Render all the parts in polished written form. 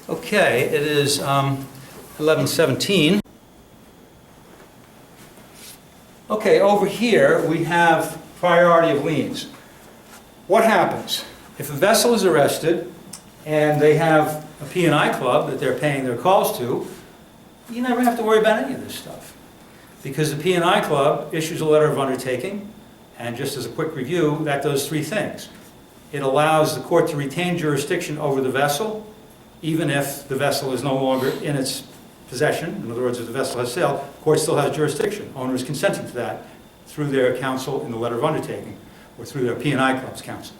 Okay, it is 11:17. Okay, over here we have priority of liens. What happens? If a vessel is arrested and they have a P&I club that they're paying their calls to, you never have to worry about any of this stuff. Because the P&I club issues a letter of undertaking, and just as a quick review, that does three things. It allows the court to retain jurisdiction over the vessel, even if the vessel is no longer in its possession. In other words, if the vessel has sailed, the court still has jurisdiction. Owner is consenting to that through their counsel in the letter of undertaking, or through their P&I club's counsel.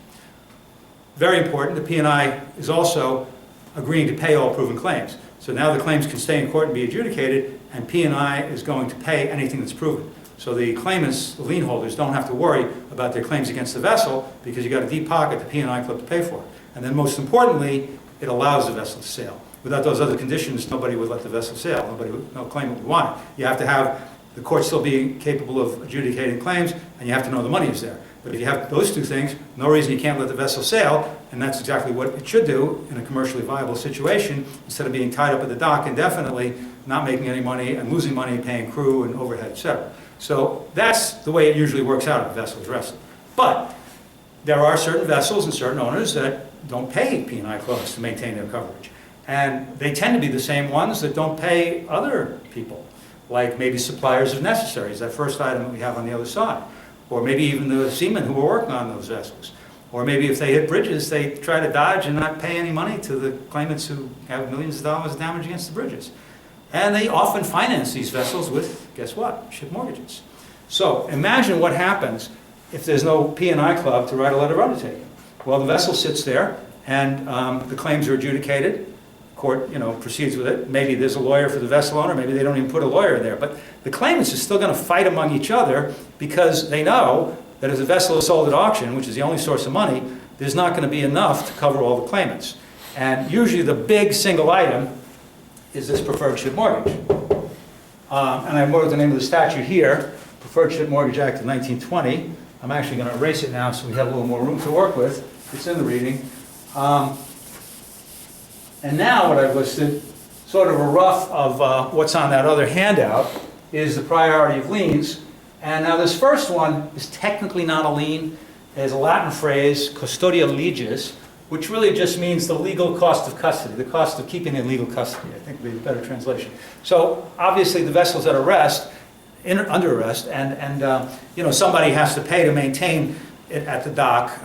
Very important, the P&I is also agreeing to pay all proven claims. So now the claims can stay in court and be adjudicated, and P&I is going to pay anything that's proven. So the claimants, the lien holders, don't have to worry about their claims against the vessel because you've got a deep pocket, the P&I club, to pay for it. And then most importantly, it allows the vessel to sail. Without those other conditions, nobody would let the vessel sail. No claimant would want it. You have to have the court still be capable of adjudicating claims, and you have to know the money is there. But if you have those two things, no reason you can't let the vessel sail, and that's exactly what it should do in a commercially viable situation, instead of being tied up at the dock indefinitely, not making any money, and losing money, paying crew and overhead, etc. So that's the way it usually works out if a vessel is arrested. But there are certain vessels and certain owners that don't pay P&I clubs to maintain their coverage. And they tend to be the same ones that don't pay other people, like maybe suppliers of necessaries, that first item that we have on the other side. Or maybe even the seamen who are working on those vessels. Or maybe if they hit bridges, they try to dodge and not pay any money to the claimants who have millions of dollars of damage against the bridges. And they often finance these vessels with, guess what, ship mortgages. So imagine what happens if there's no P&I club to write a letter of undertaking. Well, the vessel sits there and the claims are adjudicated. Court, proceeds with it. Maybe there's a lawyer for the vessel owner, maybe they don't even put a lawyer there, but the claimants are still going to fight among each other because they know that if the vessel is sold at auction, which is the only source of money, there's not going to be enough to cover all the claimants. And usually the big single item is this preferred ship mortgage. And I wrote the name of the statute here, Preferred Ship Mortgage Act of 1920. I'm actually going to erase it now so we have a little more room to work with. It's in the reading. And now what I've listed, sort of a rough of what's on that other handout, is the priority of liens. And now this first one is technically not a lien. There's a Latin phrase, custodia legis, which really just means the legal cost of custody, the cost of keeping in legal custody, I think would be a better translation. So obviously the vessel's at arrest, under arrest, and somebody has to pay to maintain it at the dock.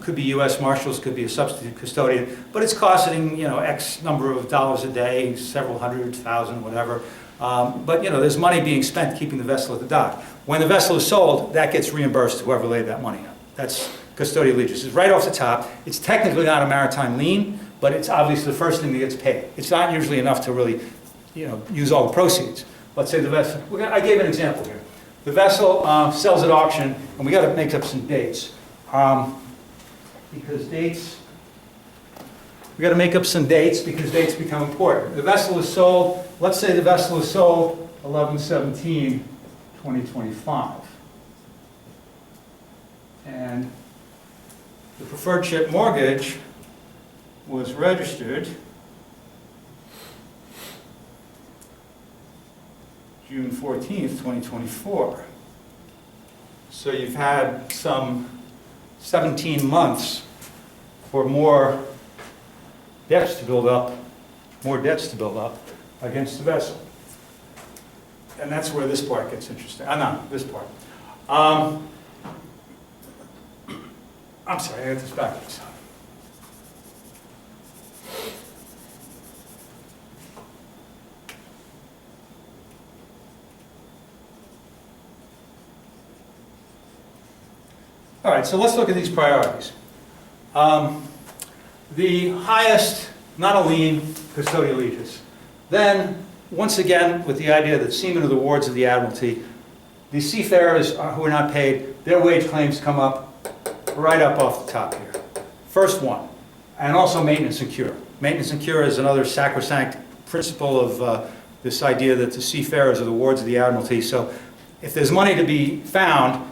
Could be U.S. Marshals, could be a substitute custodian, but it's costing X number of dollars a day, several hundred thousand, whatever. But there's money being spent keeping the vessel at the dock. When the vessel is sold, that gets reimbursed to whoever laid that money out. That's custodia legis. It's right off the top. It's technically not a maritime lien, but it's obviously the first thing that gets paid. It's not usually enough to really, use all the proceeds. Let's say the vessel. I gave an example here. The vessel sells at auction, and we got to make up some dates. Because dates, we got to make up some dates because dates become important. The vessel is sold, let's say the vessel is sold 11/17/2025. And the preferred ship mortgage was registered June 14th, 2024. So you've had some 17 months for more debts to build up against the vessel. And that's where this part gets interesting. No, this part. I'm sorry, I got this backwards. All right, so let's look at these priorities. The highest, not a lien, custodia legis. Then, once again, with the idea that seamen are the wards of the Admiralty, the seafarers who are not paid, their wage claims come up right up off the top here. First one, and also maintenance and cure. Maintenance and cure is another sacrosanct principle of this idea that the seafarers are the wards of the Admiralty. So if there's money to be found,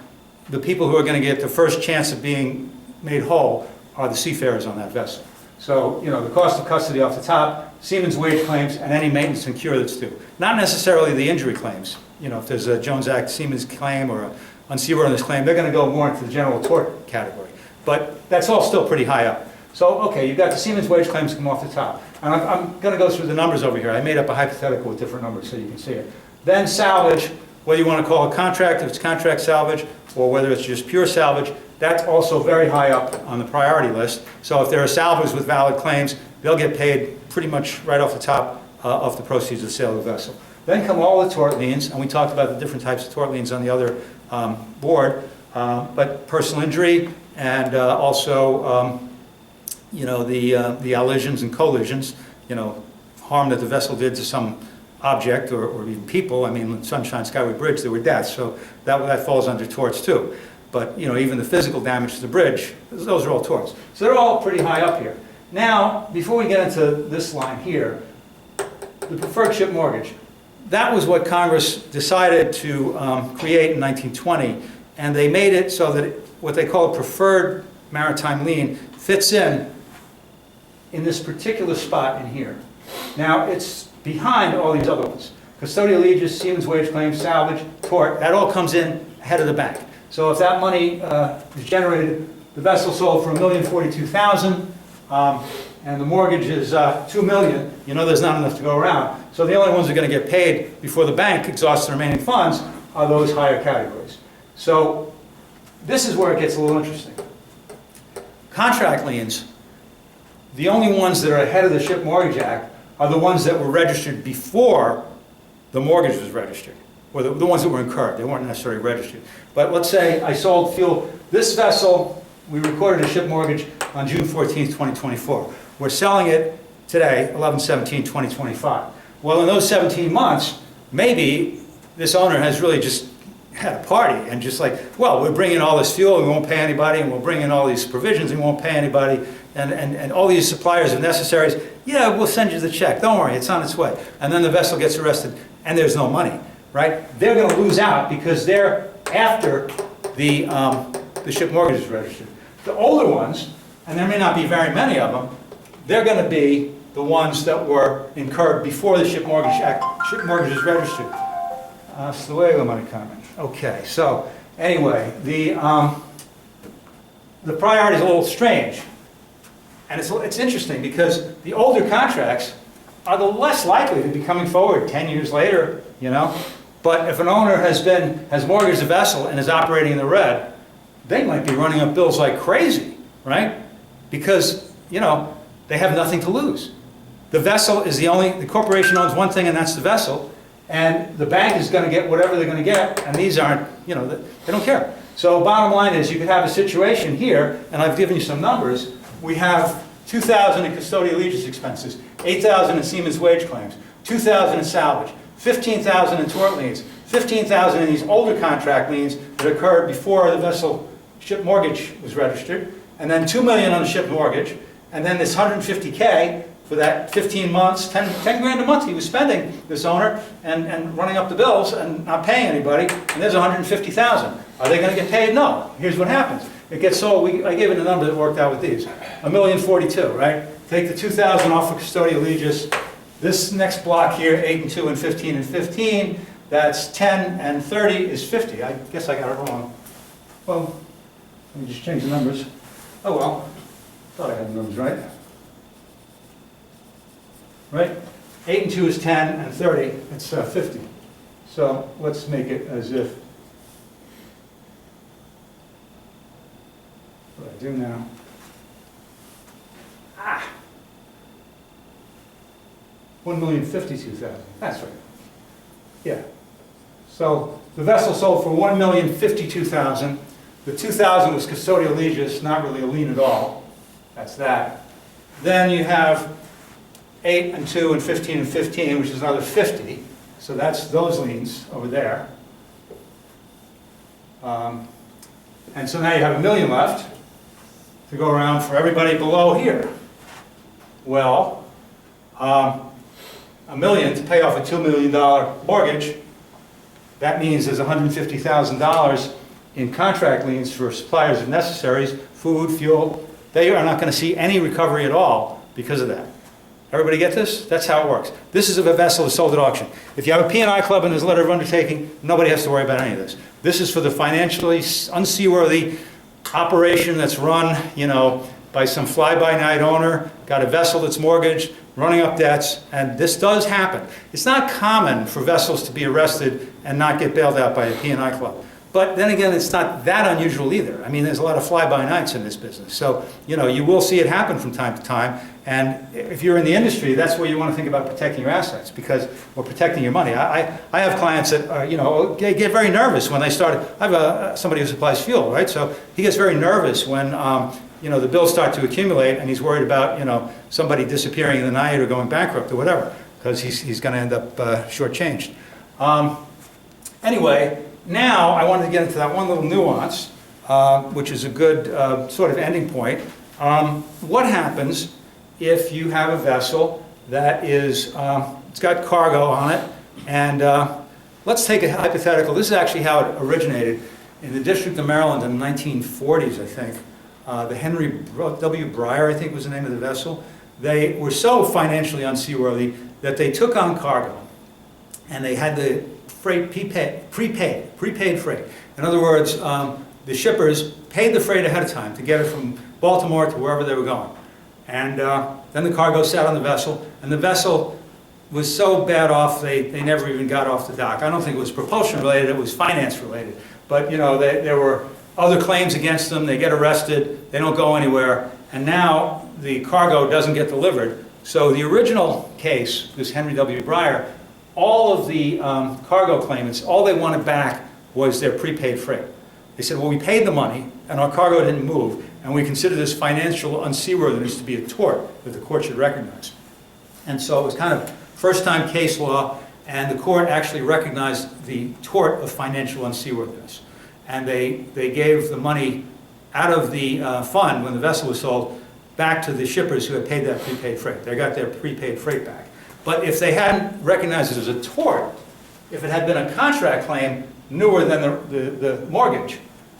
the people who are going to get the first chance of being made whole are the seafarers on that vessel. So, you know, the cost of custody off the top, Siemens wage claims, and any maintenance and cure that's due. Not necessarily the injury claims. You know, if there's a Jones Act Siemens claim or a unseaworthiness claim, they're going to go more into the general tort category. But that's all still pretty high up. So, okay, you've got the Siemens wage claims come off the top. And I'm going to go through the numbers over here. I made up a hypothetical with different numbers so you can see it. Then salvage, whether you want to call it contract, if it's contract salvage, or whether it's just pure salvage, that's also very high up on the priority list. So if there are salvors with valid claims, they'll get paid pretty much right off the top of the proceeds of the sale of the vessel. Then come all the tort liens, and we talked about the different types of tort liens on the other board, but personal injury and also you know, the allisions and collisions, you know, harm that the vessel did to some object or even people. I mean, Sunshine Skyway Bridge, there were deaths, so that falls under torts too. But, you know, even the physical damage to the bridge, those are all torts. So they're all pretty high up here. Now, before we get into this line here, the preferred ship mortgage. That was what Congress decided to create in 1920, and they made it so that what they call a preferred maritime lien fits in this particular spot in here. Now, it's behind all these other ones. Custodial allegiance, Siemens wage claim, salvage, tort, that all comes in ahead of the bank. So if that money is generated, the vessel sold for $1,042,000, and the mortgage is $2 million, you know there's not enough to go around. So the only ones who are going to get paid before the bank exhausts the remaining funds are those higher categories. So this is where it gets a little interesting. Contract liens, the only ones that are ahead of the Ship Mortgage Act are the ones that were registered before the mortgage was registered, or the ones that were incurred. They weren't necessarily registered. But let's say I sold fuel. This vessel, we recorded a ship mortgage on June 14th, 2024. We're selling it today, 11/17/2025. Well, in those 17 months, maybe this owner has really just had a party and just like, well, we're bringing all this fuel and we won't pay anybody, and we'll bring in all these provisions and we won't pay anybody, and all these suppliers of necessaries, yeah, we'll send you the check, don't worry, it's on its way. And then the vessel gets arrested and there's no money, right? They're going to lose out because they're after the ship mortgage is registered. The older ones, and there may not be very many of them, they're going to be the ones that were incurred before the ship mortgage is registered. Hasta luego, Maritime. Okay, so anyway, the priority is a little strange. And it's interesting because the older contracts are the less likely to be coming forward 10 years later, you know. But if an owner has mortgaged a vessel and is operating in the red, they might be running up bills like crazy, right? Because, you know, they have nothing to lose. The vessel is the corporation owns one thing, and that's the vessel. And the bank is going to get whatever they're going to get, and these aren't, you know, they don't care. So bottom line is you could have a situation here, and I've given you some numbers. We have $2,000 in custodial allegiance expenses, $8,000 in Siemens wage claims, $2,000 in salvage, $15,000 in tort liens, $15,000 in these older contract liens that occurred before the vessel ship mortgage was registered, and then $2 million on the ship mortgage, and then this $150K for that 15 months, 10 grand a month he was spending, this owner, and running up the bills and not paying anybody, and there's $150,000. Are they going to get paid? No. Here's what happens. It gets sold, I gave it a number that worked out with these. $1,042,000, right? Take the $2,000 off of custodial allegiance. This next block here, 8 and 2 and 15 and 15, that's 10 and 30 is 50. I guess I got it wrong. Well, let me just change the numbers. Oh well, thought I had the numbers right. Right? 8 and 2 is 10 and 30, it's 50. So let's make it as if, what I do now. Ah! 1,052,000, that's right. Yeah. So the vessel sold for 1,052,000. The 2,000 was custodial allegiance, not really a lien at all. That's that. Then you have 8 and 2 and 15 and 15, which is another 50. So that's those liens over there. And so now you have $1 million left to go around for everybody below here. Well, $1 million to pay off a $2 million mortgage, that means there's $150,000 in contract liens for suppliers of necessaries, food, fuel. They are not going to see any recovery at all because of that. Everybody get this? That's how it works. This is if a vessel is sold at auction. If you have a P&I club and there's a letter of undertaking, nobody has to worry about any of this. This is for the financially unseaworthy operation that's run, you know, by some fly-by-night owner, got a vessel that's mortgaged, running up debts, and this does happen. It's not common for vessels to be arrested and not get bailed out by a P&I club. But then again, it's not that unusual either. I mean, there's a lot of fly-by-nights in this business. So, you know, you will see it happen from time to time. And if you're in the industry, that's where you want to think about protecting your assets, because, or protecting your money. I have clients that are, you know, get very nervous when they start. I have somebody who supplies fuel, right? So he gets very nervous when, you know, the bills start to accumulate and he's worried about, you know, somebody disappearing in the night or going bankrupt or whatever, because he's going to end up shortchanged. Anyway, now I wanted to get into that one little nuance, which is a good sort of ending point. What happens if you have a vessel that is, it's got cargo on it, and let's take a hypothetical. This is actually how it originated in the District of Maryland in the 1940s, I think. The Henry W. Breyer, I think was the name of the vessel. They were so financially unseaworthy that they took on cargo, and they had the freight prepaid freight. In other words, the shippers paid the freight ahead of time to get it from Baltimore to wherever they were going. And then the cargo sat on the vessel, and the vessel was so bad off they never even got off the dock. I don't think it was propulsion related, it was finance related. But you know, there were other claims against them, they get arrested, they don't go anywhere, and now the cargo doesn't get delivered. So the original case, this Henry W. Breyer, all of the cargo claimants, all they wanted back was their prepaid freight. They said, well, we paid the money and our cargo didn't move, and we consider this financial unseaworthiness to be a tort that the court should recognize. And so it was kind of first-time case law, and the court actually recognized the tort of financial unseaworthiness. And they gave the money out of the fund when the vessel was sold back to the shippers who had paid that prepaid freight. They got their prepaid freight back. But if they hadn't recognized it as a tort, if it had been a contract claim newer than the mortgage,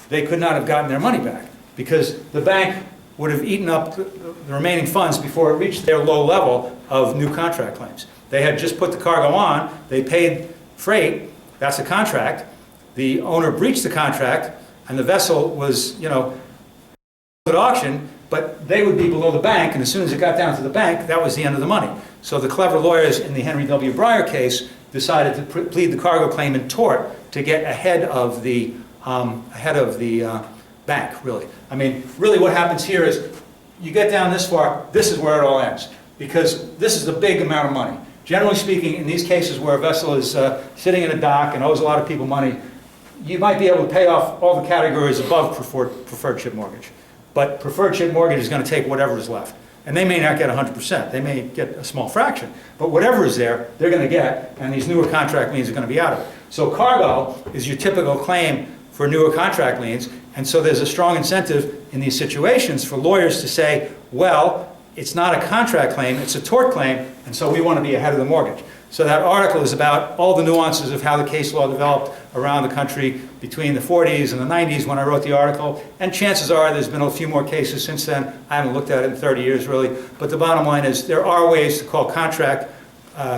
they could not have gotten their money back, because the bank would have eaten up the remaining funds before it reached their low level of new contract claims. They had just put the cargo on, they paid freight, that's a contract, the owner breached the contract, and the vessel was, you know, at auction, but they would be below the bank, and as soon as it got down to the bank, that was the end of the money. So the clever lawyers in the Henry W. Breyer case decided to plead the cargo claim in tort to get ahead of the bank, really. I mean, really what happens here is you get down this far, this is where it all ends, because this is a big amount of money. Generally speaking, in these cases where a vessel is sitting in a dock and owes a lot of people money, you might be able to pay off all the categories above preferred ship mortgage. But preferred ship mortgage is going to take whatever is left. And they may not get 100%, they may get a small fraction. But whatever is there, they're going to get, and these newer contract liens are going to be out of it. So cargo is your typical claim for newer contract liens, and so there's a strong incentive in these situations for lawyers to say, well, it's not a contract claim, it's a tort claim, and so we want to be ahead of the mortgage. So that article is about all the nuances of how the case law developed around the country between the 40s and the 90s when I wrote the article. And chances are there's been a few more cases since then. I haven't looked at it in 30 years really. But the bottom line is there are ways to call contract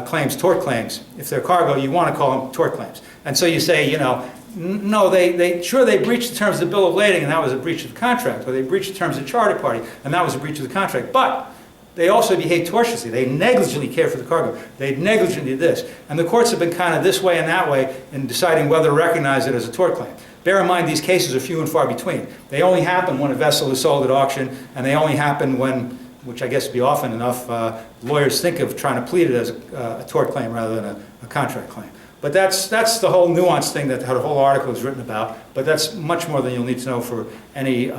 claims tort claims. If they're cargo, you want to call them tort claims. And so you say, you know, no, they breached the terms of the bill of lading and that was a breach of the contract. Or they breached the terms of the charter party and that was a breach of the contract. But they also behaved tortiously. They negligently cared for the cargo. They negligently did this. And the courts have been kind of this way and that way in deciding whether to recognize it as a tort claim. Bear in mind, these cases are few and far between. They only happen when a vessel is sold at auction, and they only happen when, which I guess would be often enough, lawyers think of trying to plead it as a tort claim rather than a contract claim. But that's the whole nuance thing that the whole article is written about. But that's much more than you'll need to know for any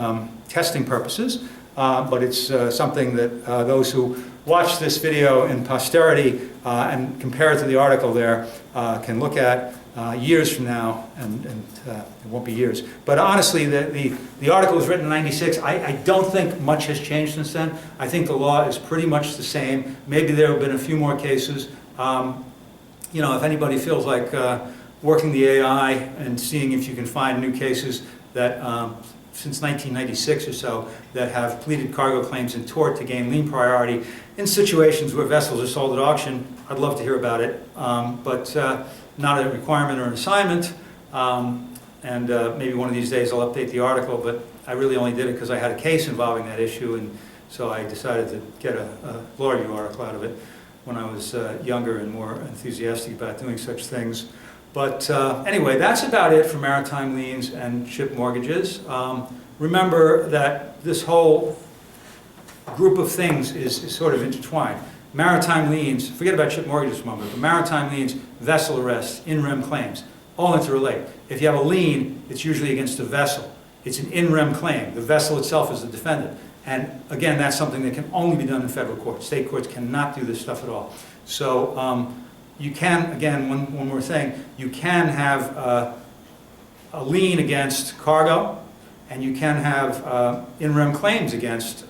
testing purposes. But it's something that those who watch this video in posterity and compare it to the article there can look at years from now, and it won't be years. But honestly, the article was written in '96. I don't think much has changed since then. I think the law is pretty much the same. Maybe there have been a few more cases. You know, if anybody feels like working the AI and seeing if you can find new cases that since 1996 or so that have pleaded cargo claims in tort to gain lien priority in situations where vessels are sold at auction. I'd love to hear about it, but not a requirement or an assignment. And maybe one of these days I'll update the article, but I really only did it because I had a case involving that issue, and so I decided to get a law review article out of it when I was younger and more enthusiastic about doing such things. But anyway, that's about it for maritime liens and ship mortgages. Remember that this whole group of things is sort of intertwined. Maritime liens, forget about ship mortgages for a moment, but maritime liens, vessel arrests, in rem claims, all interrelate. If you have a lien, it's usually against a vessel. It's an in rem claim. The vessel itself is the defendant. And again, that's something that can only be done in federal court. State courts cannot do this stuff at all. So you can, again, one more thing, you can have a lien against cargo, and you can have in rem claims against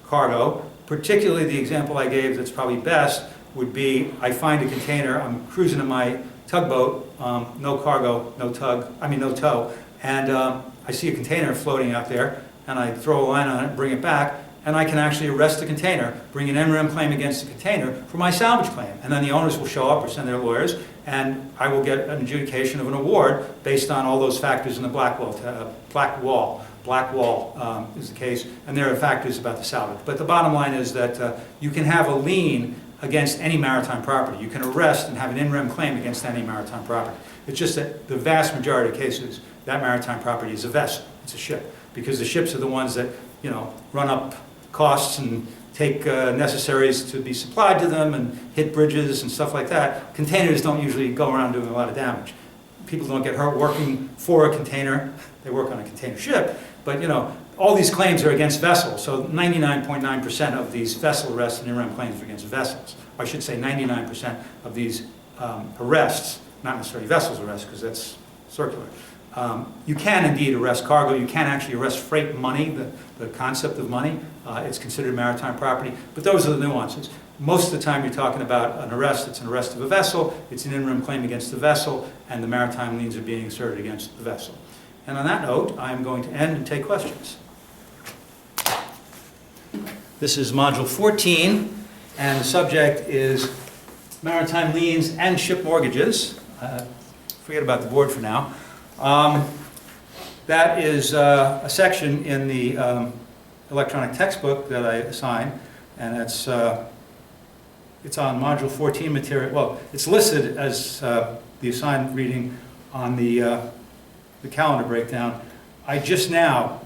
cargo. Particularly the example I gave that's probably best would be, I find a container, I'm cruising in my tugboat, no cargo, no tow, and I see a container floating out there, and I throw a line on it, bring it back, and I can actually arrest the container, bring an in rem claim against the container for my salvage claim. And then the owners will show up or send their lawyers, and I will get an adjudication of an award based on all those factors in the black wall is the case, and there are factors about the salvage. But the bottom line is that you can have a lien against any maritime property. You can arrest and have an in rem claim against any maritime property. It's just that the vast majority of cases, that maritime property is a vessel, it's a ship, because the ships are the ones that, you know, run up costs and take necessaries to be supplied to them and hit bridges and stuff like that. Containers don't usually go around doing a lot of damage. People don't get hurt working for a container. They work on a container ship, but you know, all these claims are against vessels, so 99.9% of these vessel arrests and in rem claims are against vessels. Or I should say 99% of these arrests, not necessarily vessels arrests, because that's circular. You can indeed arrest cargo. You can actually arrest freight money, the concept of money. It's considered maritime property, but those are the nuances. Most of the time you're talking about an arrest, it's an arrest of a vessel, it's an in rem claim against the vessel, and the maritime liens are being asserted against the vessel. And on that note, I'm going to end and take questions. This is Module 14, and the subject is maritime liens and ship mortgages. Forget about the board for now. That is a section in the electronic textbook that I assign, and it's on Module 14 material. Well, it's listed as the assigned reading on the calendar breakdown. I just now,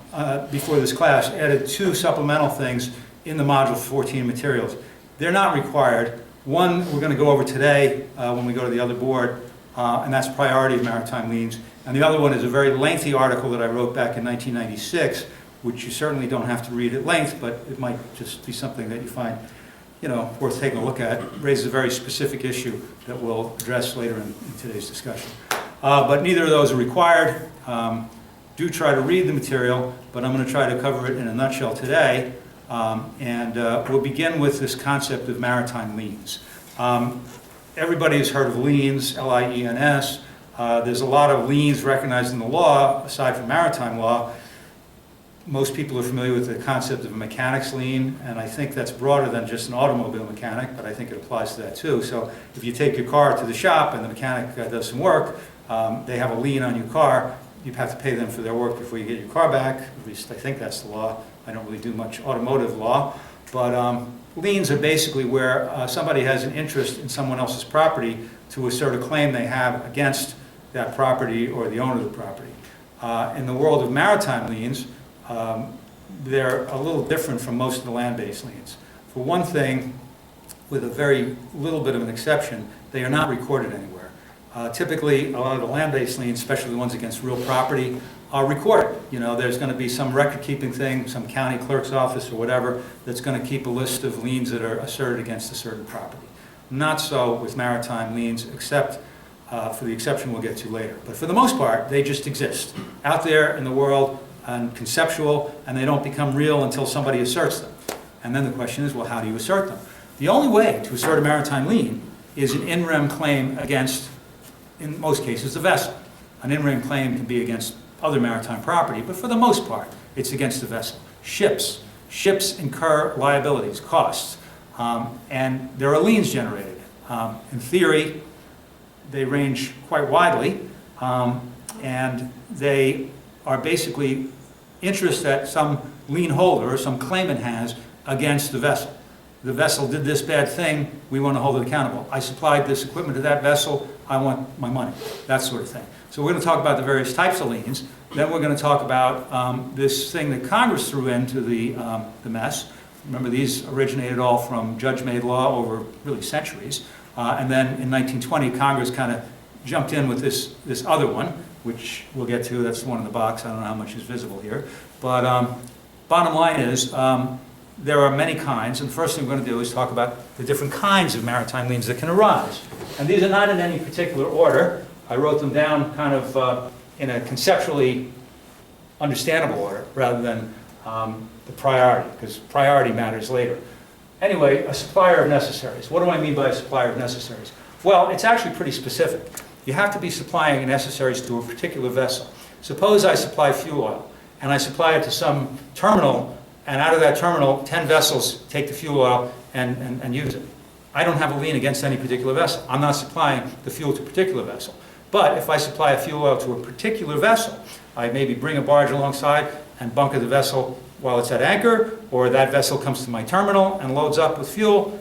before this class, added 2 supplemental things in the Module 14 materials. They're not required. One we're going to go over today when we go to the other board, and that's priority of maritime liens. And the other one is a very lengthy article that I wrote back in 1996, which you certainly don't have to read at length, but it might just be something that you find, you know, worth taking a look at. It raises a very specific issue that we'll address later in today's discussion. But neither of those are required. Do try to read the material, but I'm going to try to cover it in a nutshell today. We'll begin with this concept of maritime liens. Everybody has heard of liens, L-I-E-N-S. There's a lot of liens recognized in the law, aside from maritime law. Most people are familiar with the concept of a mechanic's lien, and I think that's broader than just an automobile mechanic, but I think it applies to that too. So if you take your car to the shop and the mechanic does some work, they have a lien on your car, you have to pay them for their work before you get your car back. At least I think that's the law. I don't really do much automotive law, but liens are basically where somebody has an interest in someone else's property to assert a claim they have against that property or the owner of the property. In the world of maritime liens, they're a little different from most of the land-based liens. For one thing, with a very little bit of an exception, they are not recorded anywhere. Typically, a lot of the land-based liens, especially the ones against real property, are recorded. You know, there's going to be some record-keeping thing, some county clerk's office or whatever, that's going to keep a list of liens that are asserted against a certain property. Not so with maritime liens, except for the exception we'll get to later. But for the most part, they just exist out there in the world and conceptual, and they don't become real until somebody asserts them. And then the question is, well, how do you assert them? The only way to assert a maritime lien is an in rem claim against, in most cases, the vessel. An in rem claim can be against other maritime property, but for the most part, it's against the vessel. Ships incur liabilities, costs, and there are liens generated. In theory, they range quite widely, and they are basically interest that some lien holder or some claimant has against the vessel. The vessel did this bad thing, we want to hold it accountable. I supplied this equipment to that vessel, I want my money, that sort of thing. So we're going to talk about the various types of liens. Then we're going to talk about this thing that Congress threw into the mess. Remember, these originated all from judge-made law over really centuries. And then in 1920, Congress kind of jumped in with this other one, which we'll get to. That's the one in the box. I don't know how much is visible here. But bottom line is, there are many kinds. And the first thing we're going to do is talk about the different kinds of maritime liens that can arise. And these are not in any particular order. I wrote them down kind of in a conceptually understandable order rather than the priority, because priority matters later. Anyway, a supplier of necessaries. What do I mean by a supplier of necessaries? Well, it's actually pretty specific. You have to be supplying necessaries to a particular vessel. Suppose I supply fuel oil, and I supply it to some terminal, and out of that terminal, 10 vessels take the fuel oil and use it. I don't have a lien against any particular vessel. I'm not supplying the fuel to a particular vessel. But if I supply a fuel oil to a particular vessel, I maybe bring a barge alongside and bunker the vessel while it's at anchor, or that vessel comes to my terminal and loads up with fuel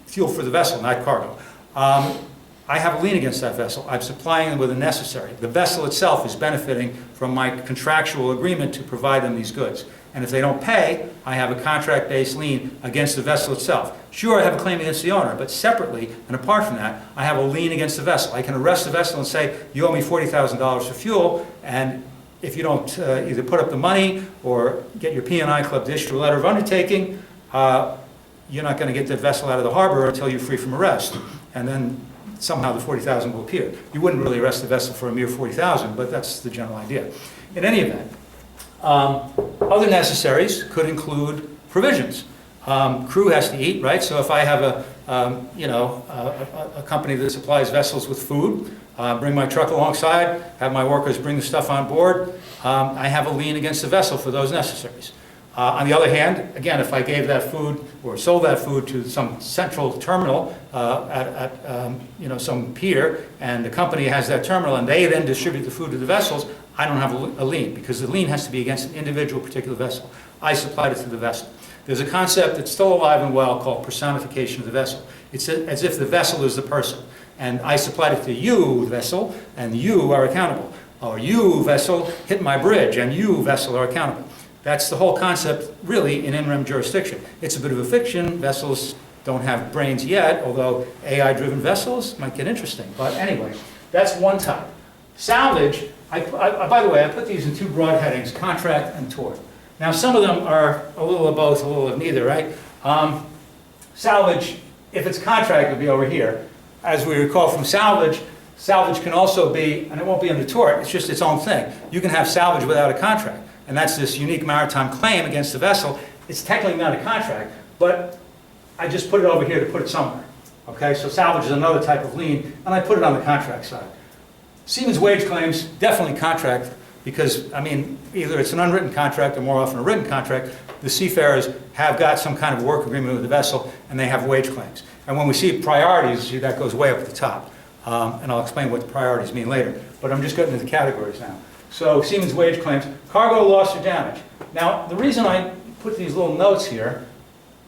for the vessel, not cargo. I have a lien against that vessel. I'm supplying them with a necessary. The vessel itself is benefiting from my contractual agreement to provide them these goods. And if they don't pay, I have a contract-based lien against the vessel itself. Sure, I have a claim against the owner, but separately and apart from that, I have a lien against the vessel. I can arrest the vessel and say, you owe me $40,000 for fuel, and if you don't either put up the money or get your P&I club to issue a letter of undertaking, you're not going to get the vessel out of the harbor until you're free from arrest. And then somehow the $40,000 will appear. You wouldn't really arrest the vessel for a mere $40,000, but that's the general idea. In any event, other necessaries could include provisions. Crew has to eat, right? So if I have a company that supplies vessels with food, bring my truck alongside, have my workers bring the stuff on board, I have a lien against the vessel for those necessaries. On the other hand, again, if I gave that food or sold that food to some central terminal at some pier, and the company has that terminal, and they then distribute the food to the vessels, I don't have a lien, because the lien has to be against an individual particular vessel. I supplied it to the vessel. There's a concept that's still alive and well called personification of the vessel. It's as if the vessel is the person, and I supplied it to you, vessel, and you are accountable. Or you, vessel, hit my bridge, and you, vessel, are accountable. That's the whole concept, really, in in rem jurisdiction. It's a bit of a fiction. Vessels don't have brains yet, although AI-driven vessels might get interesting. But anyway, that's one type. Salvage, by the way, I put these in two broad headings, contract and tort. Now, some of them are a little of both, a little of neither, right? Salvage, if it's contract, would be over here. As we recall from salvage, salvage can also be, and it won't be under tort, it's just its own thing. You can have salvage without a contract. And that's this unique maritime claim against the vessel. It's technically not a contract, but I just put it over here to put it somewhere. Okay, so salvage is another type of lien, and I put it on the contract side. Seaman's wage claims, definitely contract, because, I mean, either it's an unwritten contract or more often a written contract. The seafarers have got some kind of work agreement with the vessel, and they have wage claims. And when we see priorities, see that goes way up at the top. And I'll explain what the priorities mean later. But I'm just getting into the categories now. So seaman's wage claims, cargo loss or damage. Now, the reason I put these little notes here,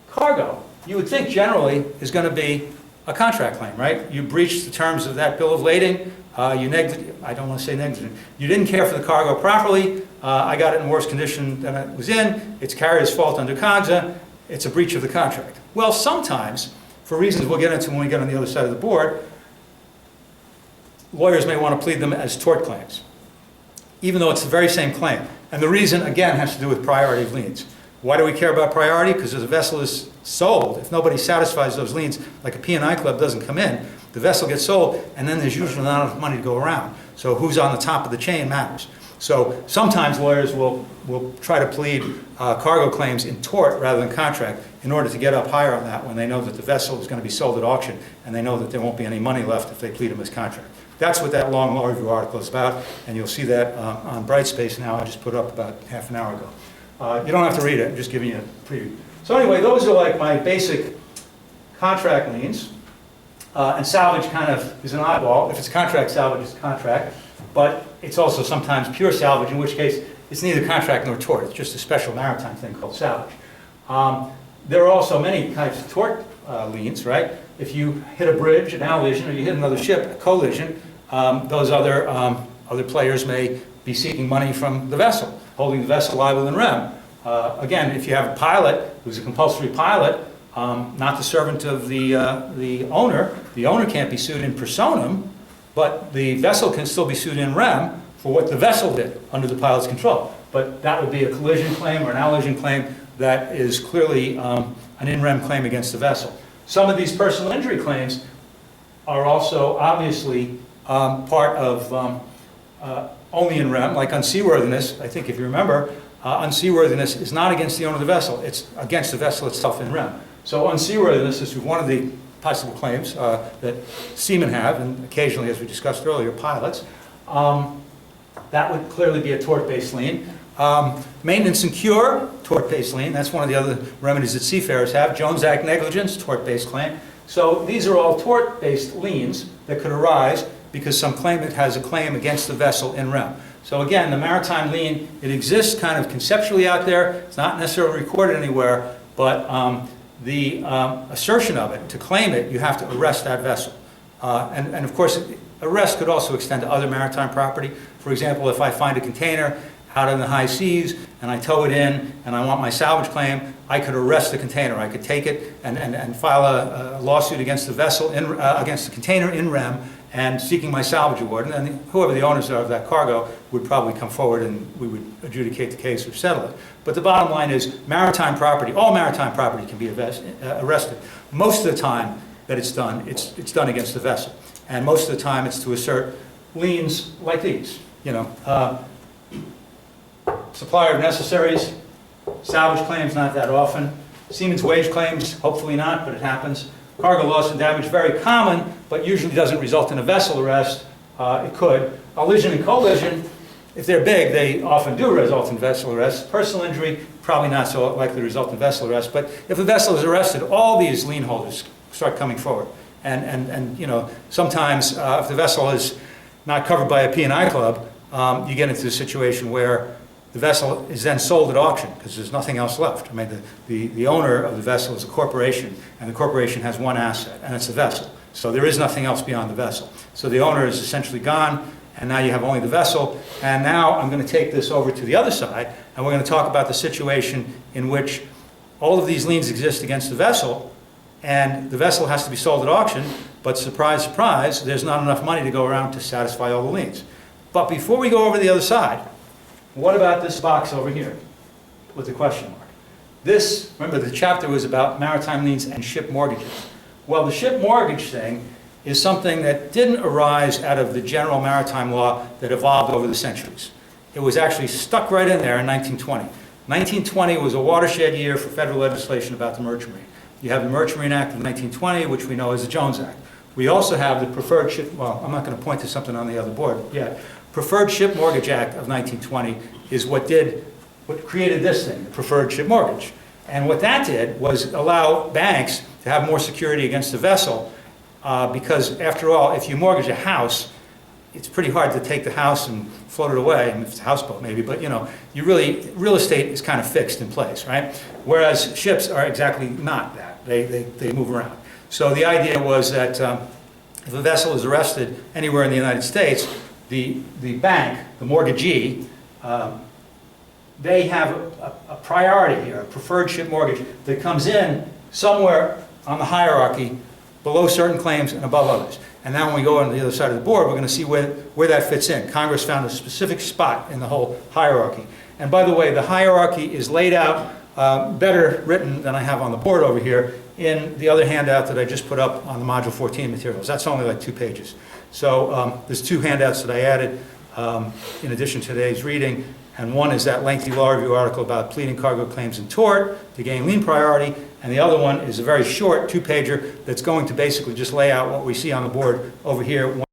cargo, you would think generally is going to be a contract claim, right? You breached the terms of that bill of lading, I don't want to say negligent, you didn't care for the cargo properly, I got it in worse condition than it was in, it's carrier's fault under COGSA, it's a breach of the contract. Well, sometimes, for reasons we'll get into when we get on the other side of the board, lawyers may want to plead them as tort claims, even though it's the very same claim. And the reason, again, has to do with priority of liens. Why do we care about priority? Because if the vessel is sold, if nobody satisfies those liens, like a P&I club doesn't come in, the vessel gets sold, and then there's usually not enough money to go around. So who's on the top of the chain matters. So sometimes lawyers will try to plead cargo claims in tort rather than contract in order to get up higher on that when they know that the vessel is going to be sold at auction and they know that there won't be any money left if they plead them as contract. That's what that long law review article is about, and you'll see that on Brightspace now. I just put it up about half an hour ago. You don't have to read it, I'm just giving you a preview. So anyway, those are like my basic contract liens. And salvage kind of is an oddball. If it's contract, salvage is contract. But it's also sometimes pure salvage, in which case it's neither contract nor tort. It's just a special maritime thing called salvage. There are also many types of tort liens, right? If you hit a bridge, an allision, or you hit another ship, a collision, those other players may be seeking money from the vessel, holding the vessel liable in rem. Again, if you have a pilot who's a compulsory pilot, not the servant of the owner can't be sued in personam, but the vessel can still be sued in rem for what the vessel did under the pilot's control. But that would be a collision claim or an allision claim that is clearly an in rem claim against the vessel. Some of these personal injury claims are also obviously part of only in rem, like unseaworthiness. I think if you remember, unseaworthiness is not against the owner of the vessel, it's against the vessel itself in rem. So unseaworthiness is one of the possible claims that seamen have, and occasionally, as we discussed earlier, pilots. That would clearly be a tort-based lien. Maintenance and cure, tort-based lien. That's one of the other remedies that seafarers have. Jones Act negligence, tort-based claim. So these are all tort-based liens that could arise because some claimant has a claim against the vessel in rem. So again, the maritime lien, it exists kind of conceptually out there. It's not necessarily recorded anywhere, but the assertion of it, to claim it, you have to arrest that vessel. And of course, arrest could also extend to other maritime property. For example, if I find a container out in the high seas and I tow it in and I want my salvage claim, I could arrest the container. I could take it and file a lawsuit against the vessel, against the container in rem, and seeking my salvage award. And then whoever the owners are of that cargo would probably come forward and we would adjudicate the case or settle it. But the bottom line is maritime property, all maritime property can be arrested. Most of the time that it's done against the vessel. And most of the time it's to assert liens like these, you know. Supplier of necessaries, salvage claims, not that often. Seaman's wage claims, hopefully not, but it happens. Cargo loss and damage, very common, but usually doesn't result in a vessel arrest. It could. Allision and collision, if they're big, they often do result in vessel arrest. Personal injury, probably not so likely to result in vessel arrest, but if a vessel is arrested, all these lien holders start coming forward. And you know, sometimes if the vessel is not covered by a P&I club, you get into a situation where the vessel is then sold at auction because there's nothing else left. I mean, the owner of the vessel is a corporation, and the corporation has one asset, and it's the vessel. So there is nothing else beyond the vessel. So the owner is essentially gone, and now you have only the vessel. And now I'm going to take this over to the other side, and we're going to talk about the situation in which all of these liens exist against the vessel, and the vessel has to be sold at auction, but surprise, surprise, there's not enough money to go around to satisfy all the liens. But before we go over to the other side, what about this box over here with the question mark? This, remember the chapter was about maritime liens and ship mortgages. Well, the ship mortgage thing is something that didn't arise out of the general maritime law that evolved over the centuries. It was actually stuck right in there in 1920. 1920 was a watershed year for federal legislation about the Merchant Marine. You have the Merchant Marine Act of 1920, which we know as the Jones Act. We also have the Preferred Ship, well, I'm not going to point to something on the other board yet. Preferred Ship Mortgage Act of 1920 is what created this thing, the Preferred Ship Mortgage. And what that did was allow banks to have more security against the vessel because after all, if you mortgage a house, it's pretty hard to take the house and float it away. I mean, if it's a houseboat maybe, but you know, real estate is kind of fixed in place, right? Whereas ships are exactly not that. They move around. So the idea was that if a vessel is arrested anywhere in the United States, the bank, the mortgagee, they have a priority here, a preferred ship mortgage that comes in somewhere on the hierarchy below certain claims and above others. And now when we go on the other side of the board, we're going to see where that fits in. Congress found a specific spot in the whole hierarchy. And by the way, the hierarchy is laid out better written than I have on the board over here in the other handout that I just put up on the Module 14 materials. That's only like 2 pages. So there's 2 handouts that I added in addition to today's reading. And one is that lengthy law review article about pleading cargo claims in tort to gain lien priority. And the other one is a very short 2-pager that's going to basically just lay out what we see on the board over here,